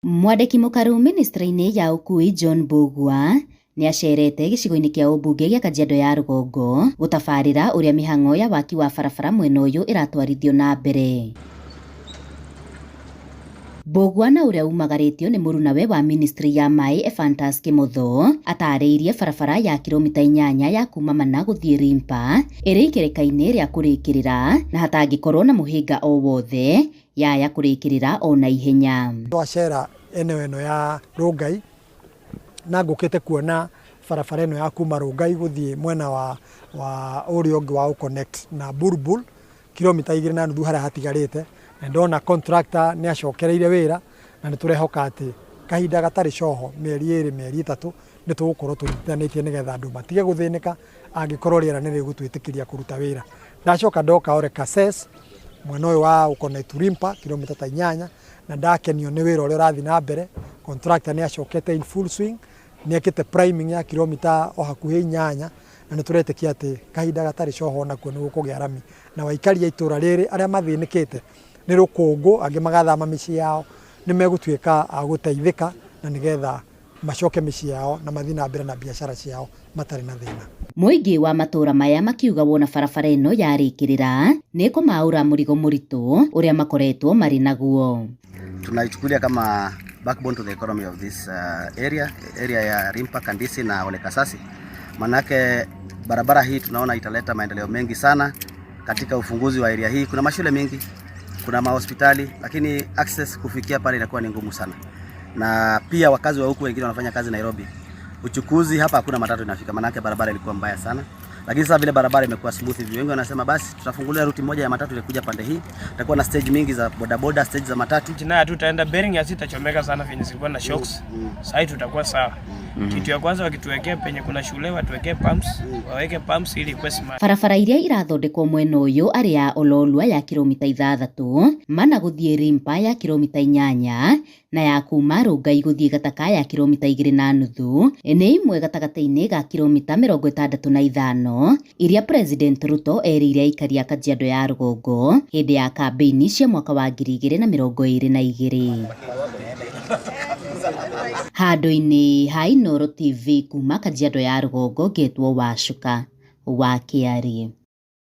Mwandĩki mũkaru ministry-inĩ ya ũkui John Mbugua nĩacerete gĩcigo-inĩ kĩa ũmbunge gĩa Kajiado ya Rũgongo gũtabarĩra ũrĩa mĩhang'o ya waki wa barabara mwena ũyũ ĩratwarithio na mbere. Mbugua na ũrĩa umagarĩtio nĩ mũrunawe wa ministry ya maĩ Ephantus Kĩmotho atarĩirie barabara ya kilomita 8 ya kuma Mana gũthiĩ Rimpa ĩrĩ ikereka-inĩ rĩa kũrĩkĩrĩra na hatangĩkorwo na mũhĩnga o wothe yaya kũrĩkĩrĩra o na ihenya. Twacera eneo eno ya Rongai na ngũkĩte kuona barabara eno ya kuma Rongai gũthiĩ mwena wa ũrĩa ũngĩ wa connect na Bulbul kilomita 2.5 harĩa hatigarĩte, na ndona contractor nĩ acokereire wĩra na nĩ tũrehoka atĩ kahinda gatarĩ coho mĩeri 2 mĩeri 3 nĩ tũgũkorwo tũrutanĩtie nĩgetha andũ matige gũthĩnĩka angĩkorwo rĩera nĩ rĩgũtwĩtĩkĩria kũruta wĩra. Ndacoka ndoka ore Kases mwena ũyũ wa connect Rimpa kilomita 8 na ndakenio nĩ wĩra ũrĩa ũrathiĩ na mbere. Contractor nĩ acokete in full swing, nĩ ekĩte priming ya kilomita o hakuhĩ 8 na nĩ tũretĩkia atĩ kahinda gatarĩ coho nakuo nĩ gũkũgĩa rami na waikari a itũra rĩrĩ arĩa mathĩnĩkĩte nĩ rũkũngũ angĩ magathama mĩciĩ yao nĩ megũtuĩka a gũteithĩka na nĩgetha macoke mĩciĩ yao na mathiĩ na mbere na biacara ciao matarĩ na thĩna. Mũingĩ wa matũra maya makiuga wona barabara ĩno yarĩkĩrĩra nĩ kũmaũra mũrigo mũritũ ũrĩa makoretwo marĩ naguo. Tunaichukulia kama backbone to the economy of this area ya Rimpa, Kandisi na Ole Kasasi. Manake barabara hii tunaona italeta maendeleo mengi sana katika ufunguzi wa area hii. Kuna mashule mengi, kuna mahospitali, lakini access kufikia pale inakuwa ni ngumu sana. Na pia wakazi wa huku wengine wanafanya kazi Nairobi. Uchukuzi hapa hakuna matatu inafika, manake barabara ilikuwa mbaya sana. Lakini sasa vile barabara imekuwa smooth hivi, wengi wanasema basi tutafungulia ruti moja ya matatu ile pande hii. Tutakuwa na stage mingi za bodaboda, stage za matatu. Jina tutaenda bearing hazitachomeka sana venye zilikuwa na shocks. Sasa tutakuwa sawa. Kitu ya kwanza wakituwekea penye kuna shule watuwekee pumps, waweke pumps ili ikuwe smart. Barabara iria irathondekwo mwena ũyũ arĩ ya Ololua ya kilomita 6, Mana gũthiĩ Rimpa ya kilomita 8 na ya kuma Rongai gũthiĩ Gataka ya kilomita 2.5 nĩ imwe gatagatĩ-inĩ ga kilomita 65 iria President Ruto erĩire aikari a Kajiado ya Rũgongo hĩndĩ ya kambĩini cia mwaka wa 2022. Handũ-inĩ ha Inooro TV kuma Kajiado ya Rũgongo, Getwo Wacuka wa Kĩarĩ.